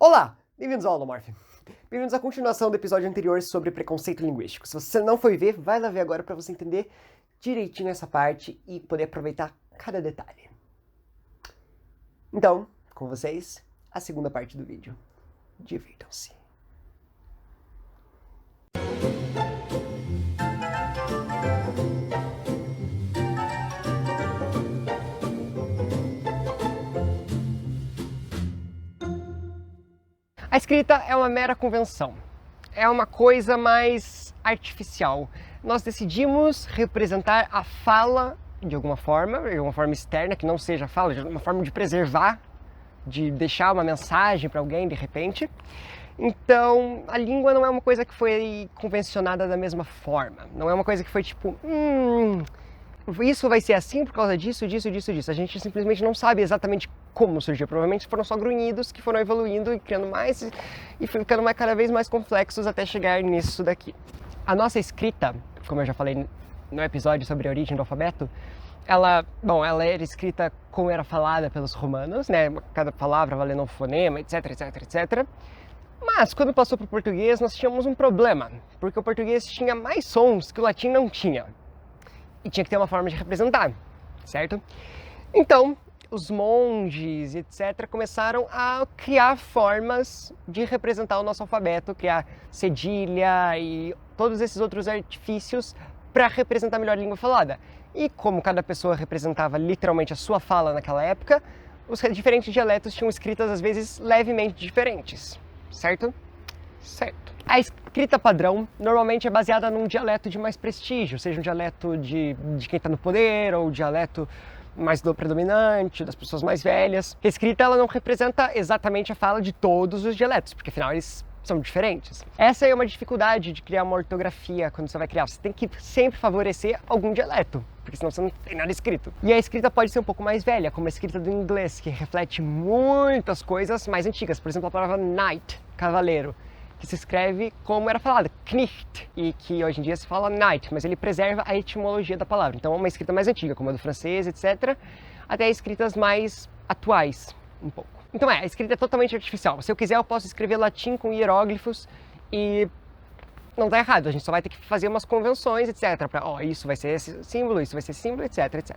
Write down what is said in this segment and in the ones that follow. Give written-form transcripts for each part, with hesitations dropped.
Olá, bem-vindos ao Holomorph. Bem-vindos à continuação do episódio anterior sobre preconceito linguístico. Se você não foi ver, vai lá ver agora para você entender direitinho essa parte e poder aproveitar cada detalhe. Então, com vocês, a segunda parte do vídeo. Divirtam-se. A escrita é uma mera convenção, é uma coisa mais artificial. Nós decidimos representar a fala de alguma forma externa, que não seja a fala, de uma forma de preservar, de deixar uma mensagem para alguém de repente. Então, a língua não é uma coisa que foi convencionada da mesma forma, não é uma coisa que foi tipo, isso vai ser assim por causa disso. A gente simplesmente não sabe exatamente como surgiu. Provavelmente foram só grunhidos que foram evoluindo e criando mais e ficando cada vez mais complexos até chegar nisso daqui. A nossa escrita, como eu já falei no episódio sobre a origem do alfabeto, ela era escrita como era falada pelos romanos, né? Cada palavra valendo um fonema, etc. Mas quando passou para o português, nós tínhamos um problema, porque o português tinha mais sons que o latim não tinha. E tinha que ter uma forma de representar, certo? Então, os monges, etc., começaram a criar formas de representar o nosso alfabeto, criar cedilha e todos esses outros artifícios para representar melhor a língua falada. E como cada pessoa representava literalmente a sua fala naquela época, os diferentes dialetos tinham escritas às vezes levemente diferentes, certo? Certo. A escrita padrão normalmente é baseada num dialeto de mais prestígio, seja um dialeto de quem está no poder ou um dialeto mais do predominante, das pessoas mais velhas. A escrita ela não representa exatamente a fala de todos os dialetos, porque afinal eles são diferentes. Essa é uma dificuldade de criar uma ortografia quando você vai criar. Você tem que sempre favorecer algum dialeto, porque senão você não tem nada escrito. E a escrita pode ser um pouco mais velha, como a escrita do inglês, que reflete muitas coisas mais antigas. Por exemplo, a palavra knight, cavaleiro, que se escreve como era falado, knicht, e que hoje em dia se fala knight, mas ele preserva a etimologia da palavra. Então é uma escrita mais antiga, como a do francês, etc., até escritas mais atuais, um pouco. Então a escrita é totalmente artificial. Se eu quiser, eu posso escrever latim com hieróglifos e não tá errado. A gente só vai ter que fazer umas convenções, etc. Para, isso vai ser esse símbolo, isso vai ser símbolo, etc.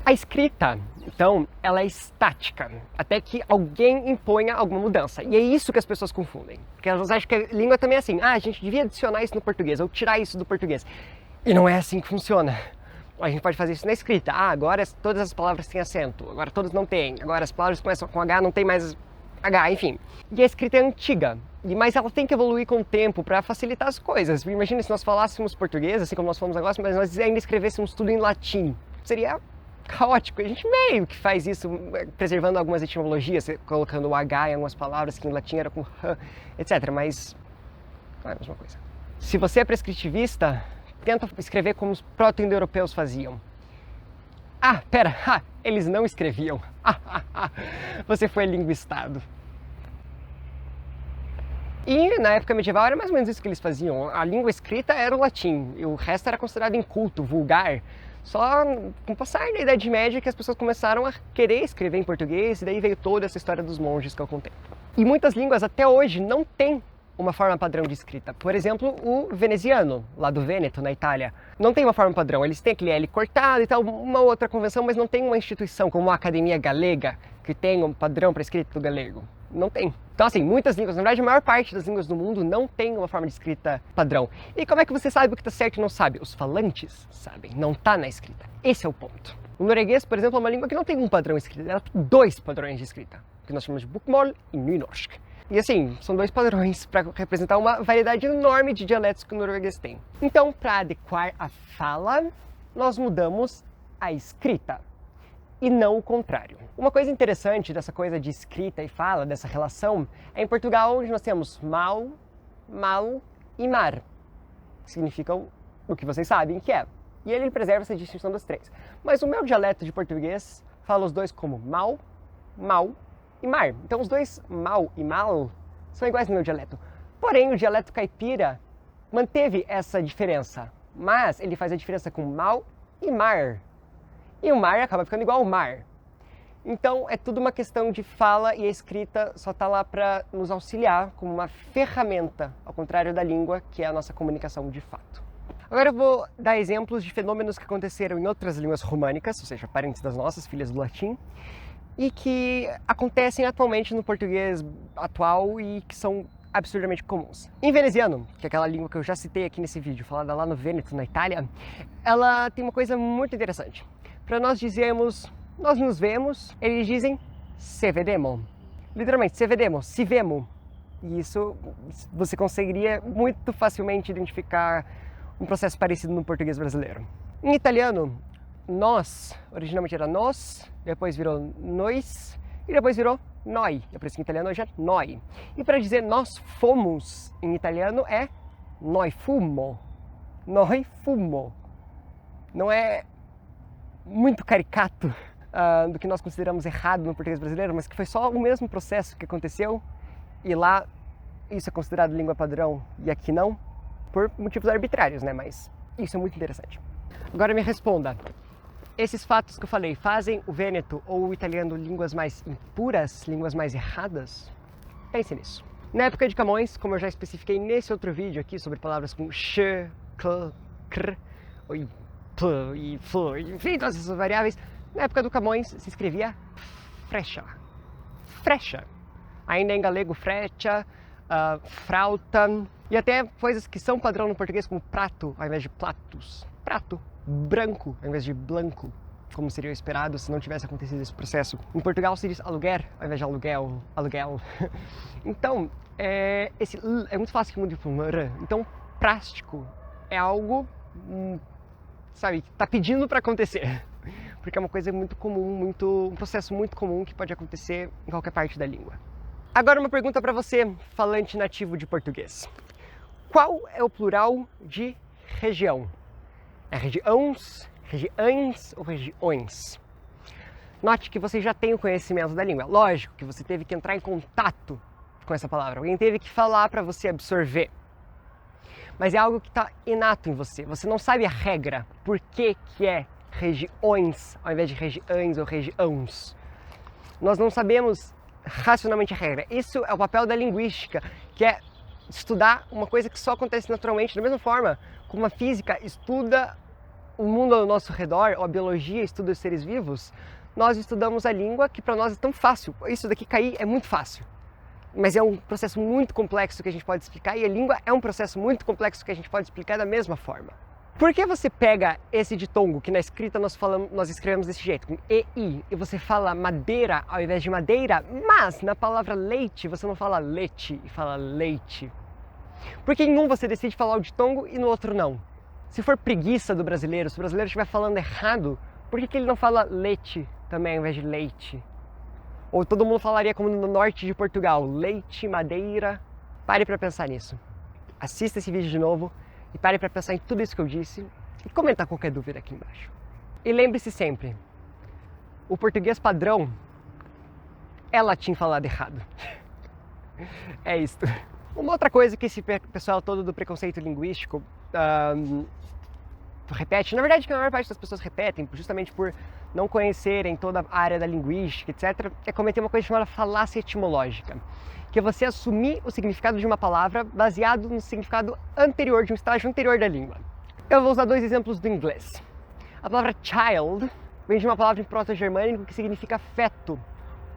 A escrita, então, ela é estática, até que alguém imponha alguma mudança. E é isso que as pessoas confundem. Porque elas acham que a língua também é assim. A gente devia adicionar isso no português, ou tirar isso do português. E não é assim que funciona. A gente pode fazer isso na escrita. Agora todas as palavras têm acento, agora todas não têm. Agora as palavras começam com H, não tem mais H, enfim. E a escrita é antiga, mas ela tem que evoluir com o tempo para facilitar as coisas. Imagina se nós falássemos português, assim como nós falamos agora, mas nós ainda escrevêssemos tudo em latim. Seria caótico. A gente meio que faz isso, preservando algumas etimologias, colocando o H em algumas palavras que em latim era com H, etc. Mas não é a mesma coisa. Se você é prescritivista, tenta escrever como os proto-indo-europeus faziam. Eles não escreviam. Você foi linguistado. E na época medieval era mais ou menos isso que eles faziam. A língua escrita era o latim, e o resto era considerado inculto, vulgar. Só com o passar da Idade Média que as pessoas começaram a querer escrever em português, e daí veio toda essa história dos monges que eu contei. E muitas línguas até hoje não têm uma forma padrão de escrita. Por exemplo, o veneziano, lá do Vêneto, na Itália, não tem uma forma padrão. Eles têm aquele L cortado e tal, uma outra convenção, mas não tem uma instituição como a Academia Galega, que tem um padrão para escrita do galego. Não tem. Então, assim, muitas línguas, na verdade, a maior parte das línguas do mundo não tem uma forma de escrita padrão. E como é que você sabe o que está certo e não sabe? Os falantes sabem, não está na escrita. Esse é o ponto. O norueguês, por exemplo, é uma língua que não tem um padrão escrito, ela tem dois padrões de escrita, que nós chamamos de bokmål e nynorsk. E assim, são dois padrões para representar uma variedade enorme de dialetos que o norueguês tem. Então, para adequar a fala, nós mudamos a escrita, e não o contrário. Uma coisa interessante dessa coisa de escrita e fala, dessa relação, é em Portugal, onde nós temos mal, mal e mar, que significam o que vocês sabem que é. E ele preserva essa distinção das três. Mas o meu dialeto de português fala os dois como mal, mal e mar. Então os dois mal e mal são iguais no meu dialeto. Porém, o dialeto caipira manteve essa diferença, mas ele faz a diferença com mal e mar. E o mar acaba ficando igual ao mar. Então é tudo uma questão de fala e a escrita só está lá para nos auxiliar como uma ferramenta, ao contrário da língua, que é a nossa comunicação de fato. Agora eu vou dar exemplos de fenômenos que aconteceram em outras línguas românicas, ou seja, parentes das nossas, filhas do latim, e que acontecem atualmente no português atual e que são absurdamente comuns. Em veneziano, que é aquela língua que eu já citei aqui nesse vídeo, falada lá no Vêneto, na Itália, ela tem uma coisa muito interessante. Para nós dizermos, nós nos vemos, eles dizem se vedemo. Literalmente, se vedemo, se vemo. E isso você conseguiria muito facilmente identificar um processo parecido no português brasileiro. Em italiano, nós, originalmente era nós, depois virou nós e depois virou noi. É por isso que em italiano hoje é noi. E para dizer nós fomos em italiano é noi fummo. Noi fummo. Não é muito caricato do que nós consideramos errado no português brasileiro, mas que foi só o mesmo processo que aconteceu e lá isso é considerado língua padrão e aqui não, por motivos arbitrários, né? Mas isso é muito interessante. Agora me responda. Esses fatos que eu falei fazem o vêneto ou o italiano línguas mais impuras, línguas mais erradas? Pense nisso. Na época de Camões, como eu já especifiquei nesse outro vídeo aqui sobre palavras como sh, cl, cr, e pl, e fl, enfim, todas essas variáveis, na época do Camões se escrevia frecha. Frecha. Ainda em galego, frecha, frauta, e até coisas que são padrão no português como prato ao invés de platos. Prato. Branco ao invés de blanco, como seria esperado se não tivesse acontecido esse processo. Em Portugal se diz aluguer ao invés de aluguel, aluguel. Então, esse é muito fácil que mude para um r. Então, prástico é algo, sabe, que está pedindo para acontecer. Porque é uma coisa muito comum, um processo muito comum que pode acontecer em qualquer parte da língua. Agora uma pergunta para você, falante nativo de português. Qual é o plural de região? É regiões, regiões ou regiões? Note que você já tem o conhecimento da língua. Lógico que você teve que entrar em contato com essa palavra. Alguém teve que falar para você absorver. Mas é algo que está inato em você. Você não sabe a regra. Por que é regiões ao invés de regiões ou regiões? Nós não sabemos racionalmente a regra. Isso é o papel da linguística, que é estudar uma coisa que só acontece naturalmente, da mesma forma como a física estuda o mundo ao nosso redor, ou a biologia estuda os seres vivos, nós estudamos a língua, que para nós é tão fácil. Isso daqui cair é muito fácil, mas é um processo muito complexo que a gente pode explicar, e a língua é um processo muito complexo que a gente pode explicar da mesma forma. Por que você pega esse ditongo, que na escrita nós escrevemos desse jeito, com EI, e você fala madeira ao invés de madeira, mas na palavra leite você não fala leite e fala leite? Por que em um você decide falar o ditongo e no outro não? Se for preguiça do brasileiro, se o brasileiro estiver falando errado, por que ele não fala leite também ao invés de leite? Ou todo mundo falaria como no norte de Portugal, leite, madeira? Pare para pensar nisso. Assista esse vídeo de novo e pare para pensar em tudo isso que eu disse e comentar qualquer dúvida aqui embaixo. E lembre-se sempre, o português padrão é latim falado errado. É isto. Uma outra coisa que esse pessoal todo do preconceito linguístico repete, na verdade que a maior parte das pessoas repetem, justamente por não conhecerem toda a área da linguística, etc., é cometer uma coisa chamada falácia etimológica, que é você assumir o significado de uma palavra baseado no significado anterior, de um estágio anterior da língua. Eu vou usar dois exemplos do inglês. A palavra child vem de uma palavra em proto-germânico que significa feto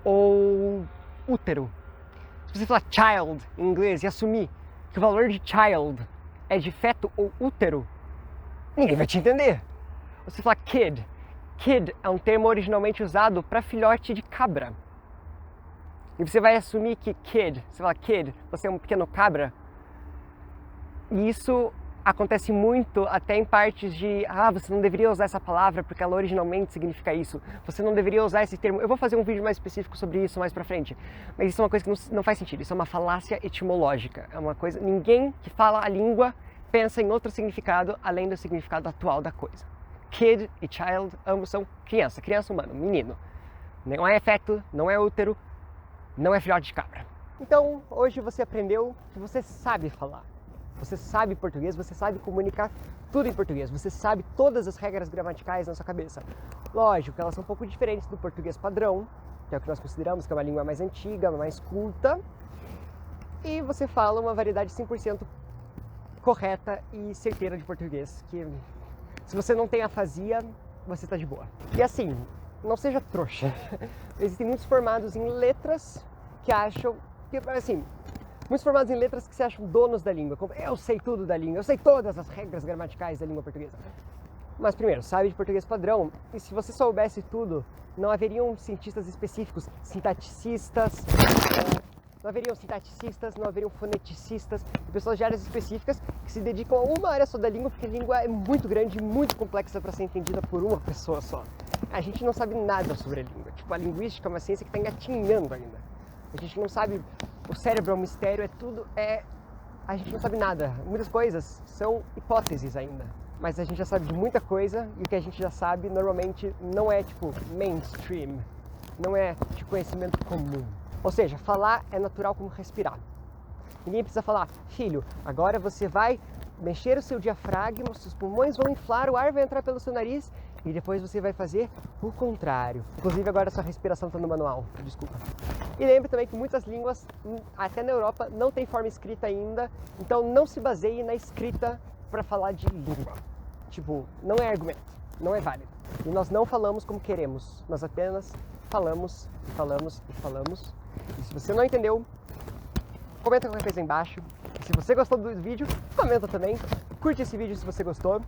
ou útero. Se você falar child em inglês e assumir que o valor de child é de feto ou útero, ninguém vai te entender. Você falar kid. Kid é um termo originalmente usado para filhote de cabra. E você vai assumir que kid, você fala kid, você é um pequeno cabra. E isso acontece muito até em partes de você não deveria usar essa palavra porque ela originalmente significa isso. Você não deveria usar esse termo. Eu vou fazer um vídeo mais específico sobre isso mais pra frente. Mas isso é uma coisa que não faz sentido. Isso é uma falácia etimológica. É uma coisa... Ninguém que fala a língua pensa em outro significado além do significado atual da coisa. Kid e child, ambos são criança. Criança humana, menino. Não é feto, não é útero, não é filhote de cabra. Então, hoje você aprendeu que você sabe falar. Você sabe português, você sabe comunicar tudo em português, você sabe todas as regras gramaticais na sua cabeça. Lógico que elas são um pouco diferentes do português padrão, que é o que nós consideramos que é uma língua mais antiga, mais culta, e você fala uma variedade 100% correta e certeira de português, que se você não tem afasia, você está de boa. E assim, não seja trouxa. Existem muitos formados em letras que acham que, assim, muitos formados em letras que se acham donos da língua. Como, eu sei tudo da língua, eu sei todas as regras gramaticais da língua portuguesa. Mas primeiro, sabe de português padrão, e se você soubesse tudo, não haveriam cientistas específicos, não haveriam foneticistas, pessoas de áreas específicas que se dedicam a uma área só da língua, porque a língua é muito grande e muito complexa para ser entendida por uma pessoa só. A gente não sabe nada sobre a língua. Tipo, a linguística é uma ciência que está engatinhando ainda. A gente não sabe, o cérebro é um mistério, a gente não sabe nada. Muitas coisas são hipóteses ainda. Mas a gente já sabe de muita coisa e o que a gente já sabe normalmente não é tipo mainstream, não é de conhecimento comum. Ou seja, falar é natural como respirar. Ninguém precisa falar, filho, agora você vai mexer o seu diafragma, os seus pulmões vão inflar, o ar vai entrar pelo seu nariz e depois você vai fazer o contrário. Inclusive agora a sua respiração está no manual, desculpa. E lembre também que muitas línguas, até na Europa, não tem forma escrita ainda, então não se baseie na escrita para falar de língua. Tipo, não é argumento, não é válido. E nós não falamos como queremos, nós apenas falamos, falamos e falamos. E se você não entendeu, comenta qualquer coisa aí embaixo. E se você gostou do vídeo, comenta também. Curte esse vídeo se você gostou.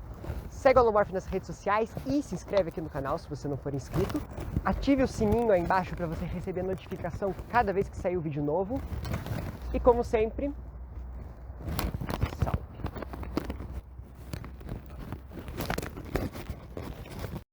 Segue o Alomorf nas redes sociais e se inscreve aqui no canal se você não for inscrito. Ative o sininho aí embaixo para você receber notificação cada vez que sair um vídeo novo. E como sempre,